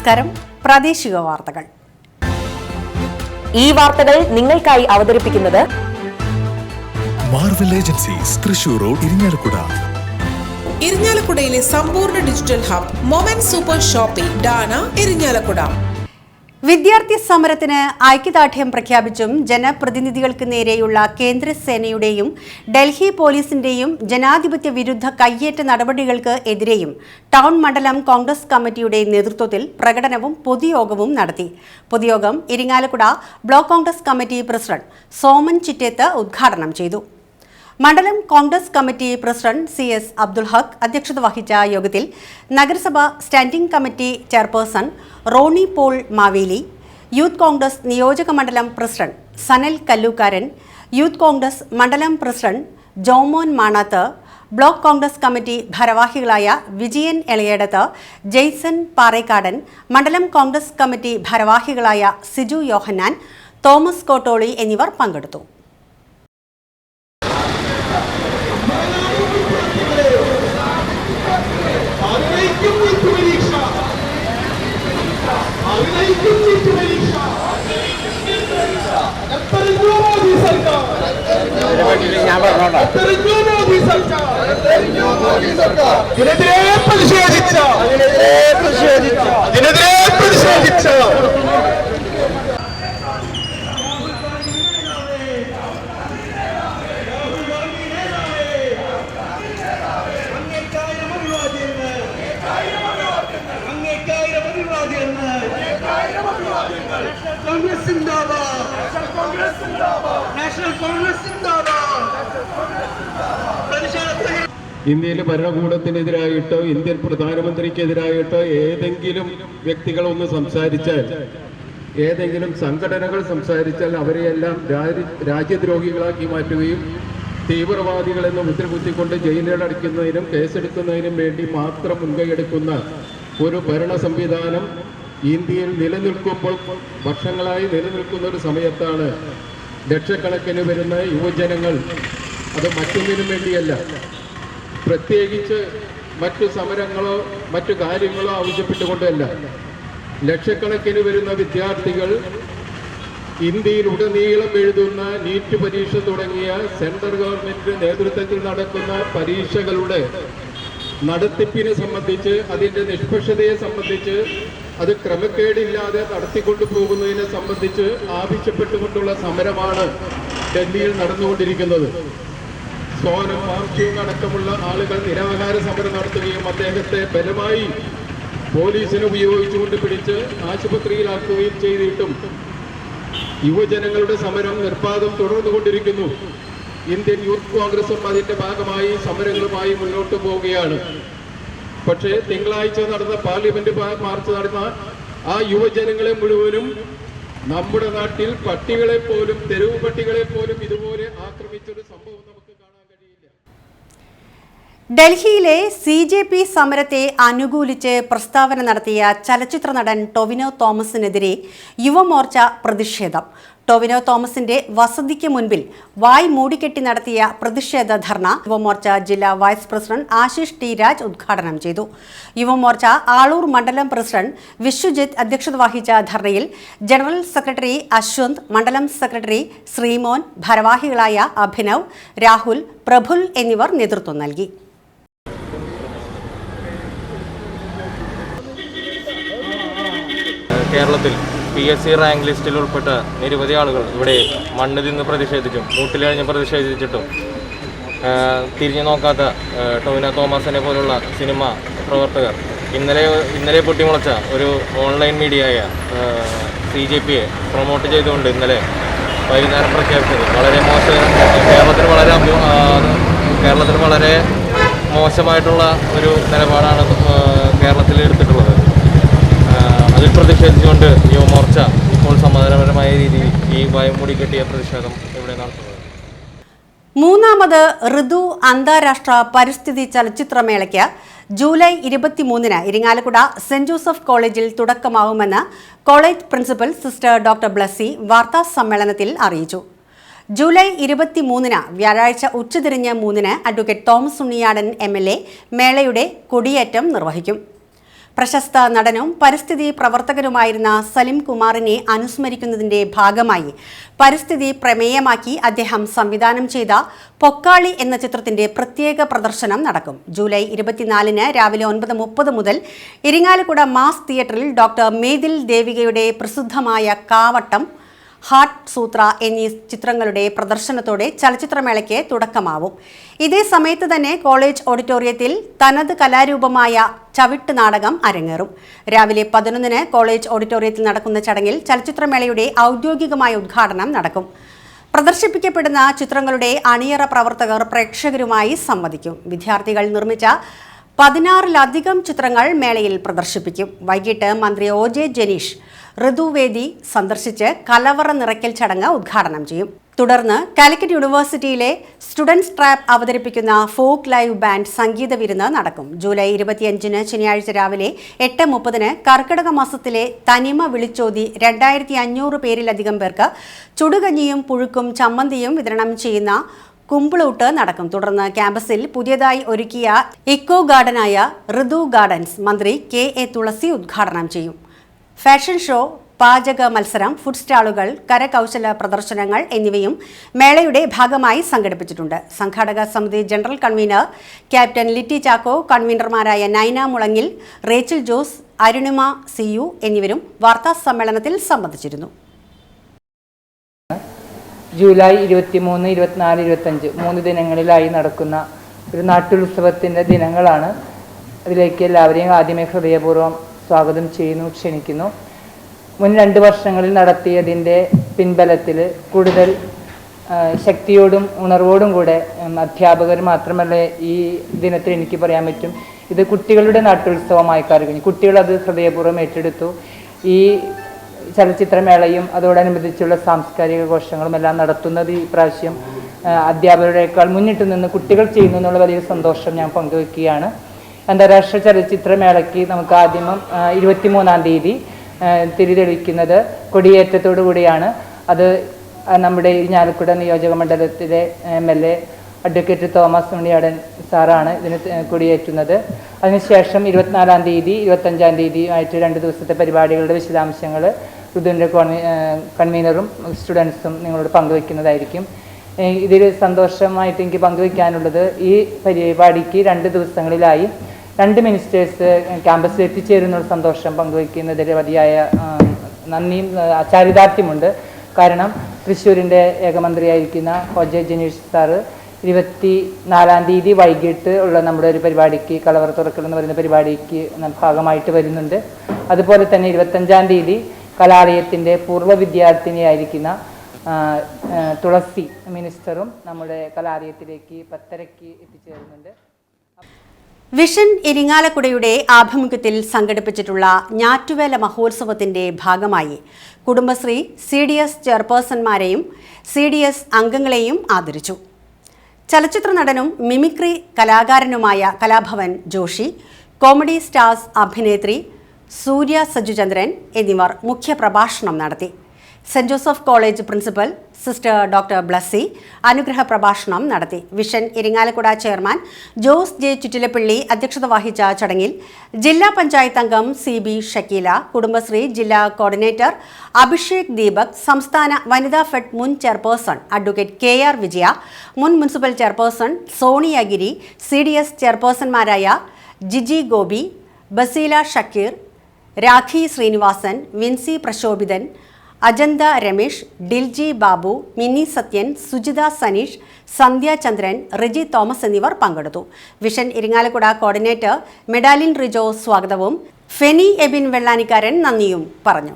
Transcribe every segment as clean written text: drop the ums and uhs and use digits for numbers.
നമസ്കാരം. പ്രാദേശിക വാർത്തകൾ. ഈ വാർത്തകൾ നിങ്ങൾക്കായി അവതരിപ്പിക്കുന്നത് Marvel agencies, Thrissur road, Irinjalakuda. ഇരിങ്ങാലക്കുടയിലെ സമ്പൂർണ്ണ digital hub moment super shopping ഡാന ഇരിങ്ങാലക്കുട. വിദ്യാർത്ഥി സമരത്തിന് ഐക്യദാർഢ്യം പ്രഖ്യാപിച്ചും ജനപ്രതിനിധികൾക്ക് നേരെയുള്ള കേന്ദ്രസേനയുടെയും ഡൽഹി പോലീസിന്റെയും ജനാധിപത്യ വിരുദ്ധ കയ്യേറ്റ നടപടികൾക്ക് എതിരെയും ടൗൺ മണ്ഡലം കോൺഗ്രസ് കമ്മിറ്റിയുടെ നേതൃത്വത്തിൽ പ്രകടനവും പൊതുയോഗവും നടത്തി. പൊതുയോഗം Irinjalakuda block Congress committee president Soman Chittethu ഉദ്ഘാടനം ചെയ്തു. മണ്ഡലം Congress committee president CS Abdul Haq അധ്യക്ഷത വഹിച്ച യോഗത്തിൽ നഗരസഭ standing committee chairperson Rony Paul Maveli, youth Congress നിയോജക മണ്ഡലം പ്രസിഡന്റ് സനൽ കല്ലൂക്കാരൻ, യൂത്ത് കോൺഗ്രസ് മണ്ഡലം president Jomon Manath, block Congress committee ഭാരവാഹികളായ വിജയൻ എളയേടത്ത്, ജെയ്സൺ പാറേക്കാടൻ, മണ്ഡലം കോൺഗ്രസ് കമ്മിറ്റി ഭാരവാഹികളായ സിജു യോഹന്നാൻ, തോമസ് കോട്ടോളി എന്നിവർ പങ്കെടുത്തു. ഇന്ത്യയിലെ ഭരണകൂടത്തിനെതിരായിട്ടോ ഇന്ത്യൻ പ്രധാനമന്ത്രിക്കെതിരായിട്ടോ ഏതെങ്കിലും വ്യക്തികൾ ഒന്ന് സംസാരിച്ചാൽ, ഏതെങ്കിലും സംഘടനകൾ സംസാരിച്ചാൽ അവരെയെല്ലാം രാജ്യദ്രോഹികളാക്കി മാറ്റുകയും തീവ്രവാദികളെന്ന് മുദ്രകുത്തിക്കൊണ്ട് ജയിലിലടയ്ക്കുന്നതിനും കേസെടുക്കുന്നതിനും വേണ്ടി മാത്രം മുൻകൈയെടുക്കുന്ന ഒരു ഭരണ സംവിധാനം ഇന്ത്യയിൽ നിലനിൽക്കുമ്പോൾ, വർഷങ്ങളായി നിലനിൽക്കുന്ന ഒരു സമയത്താണ് ലക്ഷക്കണക്കിന് വരുന്ന യുവജനങ്ങൾ, അത് മറ്റൊന്നിനും വേണ്ടിയല്ല, പ്രത്യേകിച്ച് മറ്റു സമരങ്ങളോ മറ്റു കാര്യങ്ങളോ ആവശ്യപ്പെട്ടുകൊണ്ടല്ല, ലക്ഷക്കണക്കിന് വരുന്ന വിദ്യാർത്ഥികൾ ഇന്ത്യയിലുടനീളം എഴുതുന്ന നീറ്റ് പരീക്ഷ തുടങ്ങിയ സെൻട്രൽ ഗവൺമെന്റ് നേതൃത്വത്തിൽ നടക്കുന്ന പരീക്ഷകളുടെ നടത്തിപ്പിനെ സംബന്ധിച്ച്, അതിൻ്റെ നിഷ്പക്ഷതയെ സംബന്ധിച്ച്, അത് ക്രമക്കേടില്ലാതെ നടത്തിക്കൊണ്ടു പോകുന്നതിനെ സംബന്ധിച്ച് ആവശ്യപ്പെട്ടുകൊണ്ടുള്ള സമരമാണ് ഡൽഹിയിൽ നടന്നുകൊണ്ടിരിക്കുന്നത്. സോനം വാങ്ചുങ് അടക്കമുള്ള ആളുകൾ നിരാഹാര സമരം നടത്തുകയും അദ്ദേഹത്തെ ബലമായി പോലീസിനെ ഉപയോഗിച്ചുകൊണ്ട് പിടിച്ച് ആശുപത്രിയിലാക്കുകയും ചെയ്തിട്ടും യുവജനങ്ങളുടെ സമരം നിർബാധം തുടർന്നുകൊണ്ടിരിക്കുന്നു. ഇന്ത്യൻ യൂത്ത് കോൺഗ്രസും അതിൻ്റെ ഭാഗമായി സമരങ്ങളുമായി മുന്നോട്ട് പോവുകയാണ്. പക്ഷേ തിങ്കളാഴ്ച നടന്ന പാർലമെന്റ് മാർച്ച് നടന്ന ആ യുവജനങ്ങളെ മുഴുവനും നമ്മുടെ നാട്ടിൽ പട്ടികളെ പോലും, തെരുവ് പട്ടികളെ പോലും ഇതുപോലെ ആക്രമിച്ചൊരു സംഭവം നമുക്ക് കാണാൻ കഴിയില്ല. ഡൽഹിയിലെ CJP സമരത്തെ അനുകൂലിച്ച് പ്രസ്താവന നടത്തിയ ചലച്ചിത്ര നടൻ ടൊവിനോ തോമസിനെതിരെ യുവമോർച്ച പ്രതിഷേധം. ടൊവിനോ തോമസിന്റെ വസതിക്ക് മുൻപിൽ വായ് മൂടിക്കെട്ടി നടത്തിയ പ്രതിഷേധ ധർണ യുവമോർച്ച ജില്ലാ vice president Ashish T. Raj ഉദ്ഘാടനം ചെയ്തു. യുവമോർച്ച ആളൂർ മണ്ഡലം പ്രസിഡന്റ് വിശ്വജിത്ത് അധ്യക്ഷത വഹിച്ച ധർണയിൽ ജനറൽ സെക്രട്ടറി അശ്വന്ത്, മണ്ഡലം സെക്രട്ടറി ശ്രീമോൻ, ഭാരവാഹികളായ അഭിനവ്, രാഹുൽ, പ്രഫുൽ എന്നിവർ നേതൃത്വം നൽകി. കേരളത്തിൽ PSC റാങ്ക് ലിസ്റ്റിൽ ഉൾപ്പെട്ട നിരവധി ആളുകൾ ഇവിടെ മണ്ണ് തിന്ന് പ്രതിഷേധിച്ചും മൂട്ടിലഴിഞ്ഞ് പ്രതിഷേധിച്ചിട്ടും തിരിഞ്ഞു നോക്കാത്ത ടൊവിനോ തോമസിനെ പോലുള്ള സിനിമ പ്രവർത്തകർ ഇന്നലെ പൊട്ടിമുളച്ച ഒരു ഓൺലൈൻ മീഡിയയായ CJPയെ പ്രൊമോട്ട് ചെയ്തുകൊണ്ട് ഇന്നലെ വൈകുന്നേരം പ്രഖ്യാപിച്ചത് വളരെ കേരളത്തിൽ വളരെ മോശമായിട്ടുള്ള ഒരു നിലപാടാണ് കേരളത്തിൽ എടുത്തിട്ടുള്ളത്. അതിൽ പ്രതിഷേധിച്ചുകൊണ്ട് യുവമോർച്ച ഇപ്പോൾ സമാധാനപരമായ രീതിയിൽ ഈ വായ്മൂടി കെട്ടിയ പ്രതിഷേധം ഇവിടെ നടത്തുന്നത്. മൂന്നാമത് ഋതു അന്താരാഷ്ട്ര പരിസ്ഥിതി ചലച്ചിത്രമേളയ്ക്ക് ജൂലൈ 23-ന് ഇരിങ്ങാലക്കുട സെന്റ് ജോസഫ് കോളേജിൽ തുടക്കമാവുമെന്ന് college principal sister doctor Blessy വാർത്താ സമ്മേളനത്തിൽ അറിയിച്ചു. ജൂലൈ 23-ന് വ്യാഴാഴ്ച ഉച്ചതിരിഞ്ഞ് 3-ന് അഡ്വക്കേറ്റ് തോമസ് ഉണ്ണിയാടൻ MLA മേളയുടെ കൊടിയേറ്റം നിർവഹിക്കും. പ്രശസ്ത നടനും പരിസ്ഥിതി പ്രവർത്തകനുമായിരുന്ന സലിം കുമാറിനെ അനുസ്മരിക്കുന്നതിന്റെ ഭാഗമായി പരിസ്ഥിതി പ്രമേയമാക്കി അദ്ദേഹം സംവിധാനം ചെയ്ത പൊക്കാളി എന്ന ചിത്രത്തിന്റെ പ്രത്യേക പ്രദർശനം നടക്കും. ജൂലൈ 24 രാവിലെ 9:30 മുതൽ ഇരിങ്ങാലക്കുട മാസ് തിയേറ്ററിൽ ഡോക്ടർ മേതിൽ ദേവികയുടെ പ്രസിദ്ധമായ കാവട്ടം, ഹാർട്ട് സൂത്ര എന്നീ ചിത്രങ്ങളുടെ പ്രദർശനത്തോടെ ചലച്ചിത്രമേളയ്ക്ക് തുടക്കമാവും. ഇതേ സമയത്ത് തന്നെ കോളേജ് ഓഡിറ്റോറിയത്തിൽ തനത് കലാരൂപമായ ചവിട്ട് നാടകം അരങ്ങേറും. രാവിലെ 11 കോളേജ് ഓഡിറ്റോറിയത്തിൽ നടക്കുന്ന ചടങ്ങിൽ ചലച്ചിത്രമേളയുടെ ഔദ്യോഗികമായ ഉദ്ഘാടനം നടക്കും. പ്രദർശിപ്പിക്കപ്പെടുന്ന ചിത്രങ്ങളുടെ അണിയറ പ്രവർത്തകർ പ്രേക്ഷകരുമായി സംവദിക്കും. വിദ്യാർത്ഥികൾ നിർമ്മിച്ച 16-ലധികം ചിത്രങ്ങൾ മേളയിൽ പ്രദർശിപ്പിക്കും. വൈകിട്ട് മന്ത്രി OJ ജനീഷ് ഋതുവേദി സന്ദർശിച്ച് കലവറ നിറയ്ക്കൽ ചടങ്ങ് ഉദ്ഘാടനം ചെയ്യും. തുടർന്ന് കാലിക്കറ്റ് യൂണിവേഴ്സിറ്റിയിലെ സ്റ്റുഡൻസ് ട്രാപ്പ് അവതരിപ്പിക്കുന്ന ഫോക്ക് ലൈവ് ബാൻഡ് സംഗീത വിരുന്ന് നടക്കും. ജൂലൈ 25 ശനിയാഴ്ച രാവിലെ 8:30 കർക്കിടക മാസത്തിലെ തനിമ വിളിച്ചോതി 2500 പേരിലധികം പേർക്ക് ചുടുകഞ്ഞിയും പുഴുക്കും ചമ്മന്തിയും വിതരണം ചെയ്യുന്ന കുമ്പിളൂട്ട് നടക്കും. തുടർന്ന് ക്യാമ്പസിൽ പുതിയതായി ഒരുക്കിയ ഇക്കോ ഗാർഡനായ ഋതു ഗാർഡൻസ് മന്ത്രി KA തുളസി ഉദ്ഘാടനം ചെയ്യും. ഫാഷൻ ഷോ, പാചക മത്സരം, ഫുഡ് സ്റ്റാളുകൾ, കരകൗശല പ്രദർശനങ്ങൾ എന്നിവയും മേളയുടെ ഭാഗമായി സംഘടിപ്പിച്ചിട്ടുണ്ട്. സംഘാടക സമിതി general convener captain Litty Chacko, കൺവീനർമാരായ നൈന മുളങ്ങിൽ, റേച്ചൽ ജോസ്, അരുണിമ CU എന്നിവരും വാർത്താ സമ്മേളനത്തിൽ സംബന്ധിച്ചിരുന്നു. ജൂലൈ 23, 24, 25 3 ദിനങ്ങളിലായി നടക്കുന്ന ഒരു നാട്ടുത്സവത്തിൻ്റെ ദിനങ്ങളാണ്. അതിലേക്ക് എല്ലാവരെയും ആദ്യമേ ഹൃദയപൂർവ്വം സ്വാഗതം ചെയ്യുന്നു, ക്ഷണിക്കുന്നു. മുൻ 2 വർഷങ്ങളിൽ നടത്തിയതിൻ്റെ പിൻബലത്തിൽ കൂടുതൽ ശക്തിയോടും ഉണർവോടും കൂടെ അധ്യാപകർ മാത്രമല്ല ഈ ദിനത്തിൽ എനിക്ക് പറയാൻ പറ്റും, ഇത് കുട്ടികളുടെ നാട്ടുത്സവമായി കഴിഞ്ഞു. കുട്ടികളത് ഹൃദയപൂർവ്വം ഏറ്റെടുത്തു. ഈ ചലച്ചിത്രമേളയും അതോടനുബന്ധിച്ചുള്ള സാംസ്കാരിക ഘോഷങ്ങളും എല്ലാം നടത്തുന്നത് ഈ പ്രാവശ്യം അധ്യാപകരെക്കാൾ മുന്നിട്ട് നിന്ന് കുട്ടികൾ ചെയ്യുന്നു എന്നുള്ള വലിയ സന്തോഷം ഞാൻ പങ്കുവയ്ക്കുകയാണ്. അന്താരാഷ്ട്ര ചലച്ചിത്രമേളയ്ക്ക് നമുക്ക് ആദ്യം 23-ാം തീയതി തിരിതെളിക്കുന്നത് കൊടിയേറ്റത്തോടു കൂടിയാണ്. അത് നമ്മുടെ ഇരിങ്ങാലക്കുട നിയോജക മണ്ഡലത്തിലെ MLA അഡ്വക്കേറ്റ് തോമസ് ഉണ്ണിയാടൻ സാറാണ് ഇതിന് കൊടിയേറ്റുന്നത്. അതിനുശേഷം 24-ാം തീയതി 25-ാം തീയതി ആയിട്ട് 2 ദിവസത്തെ പരിപാടികളുടെ വിശദാംശങ്ങൾ ഋതുവിൻ്റെ കൺവീനറും സ്റ്റുഡൻസും നിങ്ങളോട് പങ്കുവയ്ക്കുന്നതായിരിക്കും. ഇതിൽ സന്തോഷമായിട്ട് എനിക്ക് പങ്കുവയ്ക്കാനുള്ളത്, ഈ പരിപാടിക്ക് 2 ദിവസങ്ങളിലായി 2 മിനിസ്റ്റേഴ്സ് ക്യാമ്പസിൽ എത്തിച്ചേരുന്ന സന്തോഷം പങ്കുവയ്ക്കുന്നതിൽ വലിയായ നന്ദിയും ചാരിതാർത്ഥ്യമുണ്ട്. കാരണം തൃശ്ശൂരിൻ്റെ ഏകമന്ത്രിയായിരിക്കുന്ന OJ ജനീഷ് സാറ് 24-ാം തീയതി വൈകിട്ട് ഉള്ള നമ്മുടെ ഒരു പരിപാടിക്ക്, കലവറ തുറക്കൽ എന്ന് പറയുന്ന പരിപാടിക്ക് ഭാഗമായിട്ട് വരുന്നുണ്ട്. അതുപോലെ തന്നെ 25-ാം തീയതി കലാലയത്തിൻ്റെ പൂർവ്വ വിദ്യാർത്ഥിനിയായിരിക്കുന്ന തുളസി മിനിസ്റ്ററും നമ്മുടെ കലാലയത്തിലേക്ക് 10:30 എത്തിച്ചേരുന്നുണ്ട്. വിഷൻ ഇരിങ്ങാലക്കുടയുടെ ആഭിമുഖ്യത്തിൽ സംഘടിപ്പിച്ചിട്ടുള്ള ഞാറ്റുവേല മഹോത്സവത്തിന്റെ ഭാഗമായി കുടുംബശ്രീ CDS ചെയർപേഴ്സൺമാരെയും CDS അംഗങ്ങളെയും ആദരിച്ചു. ചലച്ചിത്ര നടനും മിമിക്രി കലാകാരനുമായ കലാഭവൻ ജോഷി, കോമഡി സ്റ്റാർസ് അഭിനേത്രി സൂര്യ സജുചന്ദ്രൻ എന്നിവർ മുഖ്യപ്രഭാഷണം നടത്തി. Saint Joseph college principal sister doctor Blessy അനുഗ്രഹ പ്രഭാഷണം നടത്തി. Vision Irinjalakuda chairman Jose J. Chuttilappilly അധ്യക്ഷത വഹിച്ച ചടങ്ങിൽ ജില്ലാ പഞ്ചായത്ത് അംഗം CB ഷക്കീല, കുടുംബശ്രീ ജില്ലാ കോർഡിനേറ്റർ അഭിഷേക് ദീപക്, സംസ്ഥാന വനിതാ ഫെഡ് മുൻ ചെയർപേഴ്സൺ അഡ്വക്കേറ്റ് KR വിജയ, മുൻ മുനിസിപ്പൽ ചെയർപേഴ്സൺ സോണിയ ഗിരി, CDS ചെയർപേഴ്സൺമാരായ ജിജി ഗോപി, ബസീല ഷക്കീർ, രാഖി ശ്രീനിവാസൻ, വിൻസി പ്രശോഭിതൻ, അജന്ത രമേഷ്, ഡിൽജി ബാബു, മിനി സത്യൻ, സുജിത സനീഷ്, സന്ധ്യ ചന്ദ്രൻ, റിജി തോമസ് എന്നിവർ പങ്കെടുത്തു. വിഷൻ ഇരിങ്ങാലക്കുട കോർഡിനേറ്റർ മെഡാലിൻ റിജോ സ്വാഗതവും ഫെനി എബിൻ വെള്ളാനിക്കാരൻ നന്ദിയും പറഞ്ഞു.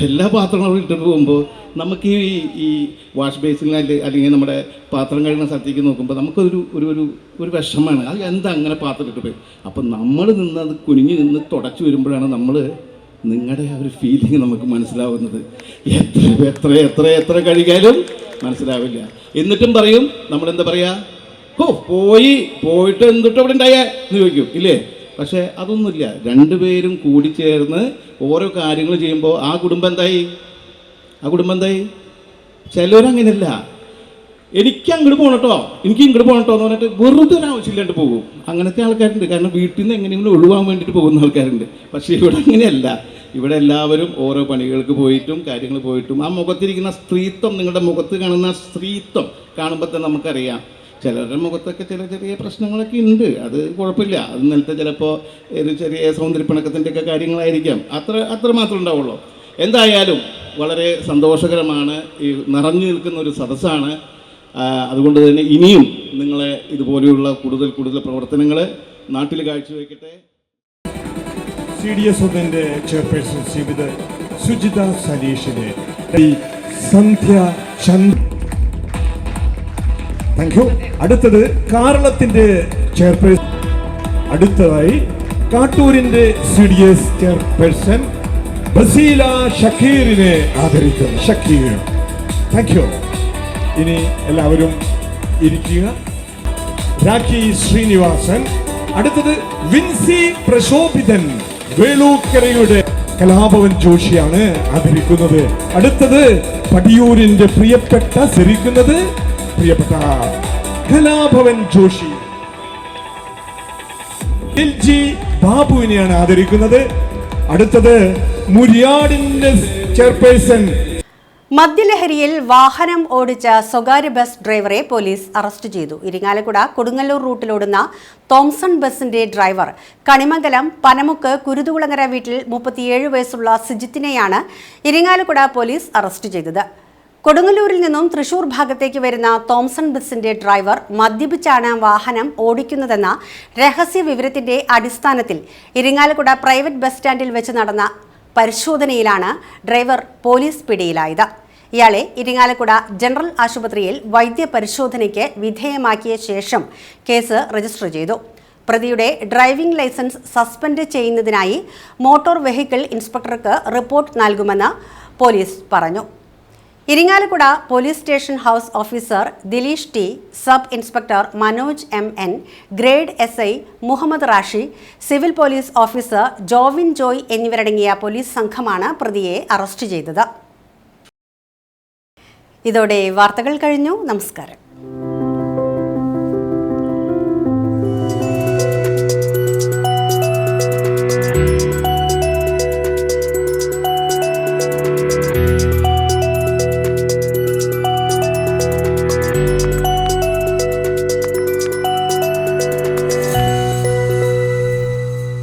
എല്ലാ പാത്രങ്ങളും ഇട്ടിട്ട് പോകുമ്പോൾ നമുക്ക് ഈ വാഷ് ബേസിനിൽ അല്ലെങ്കിൽ നമ്മുടെ പാത്രം കഴിയുന്ന സ്ഥലത്തേക്ക് നോക്കുമ്പോൾ നമുക്കൊരു ഒരു ഒരു വിഷമമാണ്. അത് എന്താ അങ്ങനെ പാത്രം ഇട്ട് പോയി. അപ്പം നമ്മൾ നിന്ന് അത് കുനിഞ്ഞ് നിന്ന് തുടച്ചു വരുമ്പോഴാണ് നിങ്ങളുടെ ആ ഒരു ഫീലിംഗ് നമുക്ക് മനസ്സിലാവുന്നത്. എത്ര എത്ര എത്ര എത്ര കഴുകിയാലും മനസ്സിലാവില്ല. എന്നിട്ടും പറയും, നമ്മളെന്താ പറയുക, പോയിട്ട് എന്തിട്ട് അവിടെ ഉണ്ടായേ എന്ന് ചോദിക്കും, ഇല്ലേ? പക്ഷേ അതൊന്നുമില്ല. രണ്ടുപേരും കൂടിച്ചേർന്ന് ഓരോ കാര്യങ്ങൾ ചെയ്യുമ്പോൾ ആ കുടുംബം എന്തായി? ചിലവരങ്ങനെയല്ല. എനിക്ക് അങ്ങോട്ട് പോകണട്ടോ, എനിക്ക് ഇങ്ങോട്ട് പോകണട്ടോ എന്ന് പറഞ്ഞിട്ട് വെറുതെ ഒരു ആവശ്യമില്ലാണ്ട് പോകും. അങ്ങനത്തെ ആൾക്കാരുണ്ട്. കാരണം വീട്ടിൽ നിന്ന് എങ്ങനെയെങ്കിലും ഒഴിവാൻ വേണ്ടിയിട്ട് പോകുന്ന ആൾക്കാരുണ്ട്. പക്ഷേ ഇവിടെ അങ്ങനെയല്ല. ഇവിടെ എല്ലാവരും ഓരോ പണികൾക്ക് പോയിട്ടും കാര്യങ്ങൾ പോയിട്ടും ആ മുഖത്തിരിക്കുന്ന സ്ത്രീത്വം, നിങ്ങളുടെ മുഖത്ത് കാണുന്ന സ്ത്രീത്വം കാണുമ്പോൾ തന്നെ നമുക്കറിയാം. ചിലരുടെ മുഖത്തൊക്കെ ചില ചെറിയ പ്രശ്നങ്ങളൊക്കെ ഉണ്ട്, അത് കുഴപ്പമില്ല. അത് നിലത്തെ ചിലപ്പോൾ ഒരു ചെറിയ സൗന്ദര്യപ്പിണക്കത്തിൻ്റെയൊക്കെ കാര്യങ്ങളായിരിക്കാം. അത്ര മാത്രമേ ഉണ്ടാവുള്ളൂ. എന്തായാലും വളരെ സന്തോഷകരമാണ്. ഈ നിറഞ്ഞു നിൽക്കുന്ന ഒരു സദസ്സാണ്. അതുകൊണ്ട് തന്നെ ഇനിയും നിങ്ങളെ ഇതുപോലെയുള്ള കൂടുതൽ പ്രവർത്തനങ്ങൾ നാട്ടിൽ കാഴ്ചവെക്കട്ടെ. CDS ചെയർപേഴ്സൺ ശ്രീമതി സുജിത സനീഷിനെ സന്ധ്യ ചന്ദ്. Thank you. അടുത്തത് കേരളത്തിന്റെ ചെയർപേഴ്സൺ. അടുത്തതായി കാട്ടൂരിന്റെ CDS ചെയർപേഴ്സൺ ബസീല ഷക്കീറിനെ ആദരിക്കുന്നു. Shakeer, thank you. ഇനി എല്ലാവരും ഇരിക്കുക. രാഖി ശ്രീനിവാസൻ. അടുത്തത് വിൻസി പ്രശോഭിതൻ വേളൂക്കരയുടെ കലാഭവൻ ജോഷിയാണ് ആദരിക്കുന്നത്. അടുത്തത് പടിയൂരിന്റെ പ്രിയപ്പെട്ട കലാഭവൻ ജോഷി. LG ബാബുവിനെയാണ് ആദരിക്കുന്നത്. അടുത്തത് മുരിയാടിന്റെ ചെയർപേഴ്സൺ. മദ്യലഹരിയിൽ വാഹനം ഓടിച്ച സ്വകാര്യ ബസ് ഡ്രൈവറെ പോലീസ് അറസ്റ്റ് ചെയ്തു. ഇരിങ്ങാലക്കുട കൊടുങ്ങല്ലൂർ റൂട്ടിലോടുന്ന തോംസൺ ബസിന്റെ ഡ്രൈവർ കണിമംഗലം പനമുക്ക് കുരുതുകുളങ്ങര വീട്ടിൽ 37 വയസ്സുള്ള സിജിത്തിനെയാണ് ഇരിങ്ങാലക്കുട പോലീസ് അറസ്റ്റ് ചെയ്തത്. കൊടുങ്ങല്ലൂരിൽ നിന്നും തൃശൂർ ഭാഗത്തേക്ക് വരുന്ന തോംസൺ ബസിന്റെ ഡ്രൈവർ മദ്യപിച്ചാണ് വാഹനം ഓടിക്കുന്നതെന്ന രഹസ്യ വിവരത്തിന്റെ അടിസ്ഥാനത്തിൽ ഇരിങ്ങാലക്കുട പ്രൈവറ്റ് ബസ് സ്റ്റാൻഡിൽ വെച്ച് നടന്ന പരിശോധനയിലാണ് ഡ്രൈവർ പോലീസ് പിടിയിലായത്. ഇയാളെ ഇരിങ്ങാലക്കുട ജനറൽ ആശുപത്രിയിൽ വൈദ്യപരിശോധനയ്ക്ക് വിധേയമാക്കിയ ശേഷം കേസ് രജിസ്റ്റർ ചെയ്തു. പ്രതിയുടെ ഡ്രൈവിംഗ് ലൈസൻസ് സസ്പെൻഡ് ചെയ്യുന്നതിനായി മോട്ടോർ വെഹിക്കിൾ ഇൻസ്പെക്ടർക്ക് റിപ്പോർട്ട് നൽകുമെന്ന് പോലീസ് പറഞ്ഞു. Irinjalakuda police station house officer Dilish T, sub inspector Manoj MN, grade SI Muhammad Rashi, civil police officer Jovin Joy എന്നിവരടങ്ങിയ പോലീസ് സംഘമാണ് പ്രതിയെ അറസ്റ്റ് ചെയ്തത്. ഇതോടെ വാർത്തകൾ കഴിഞ്ഞു. നമസ്കാരം.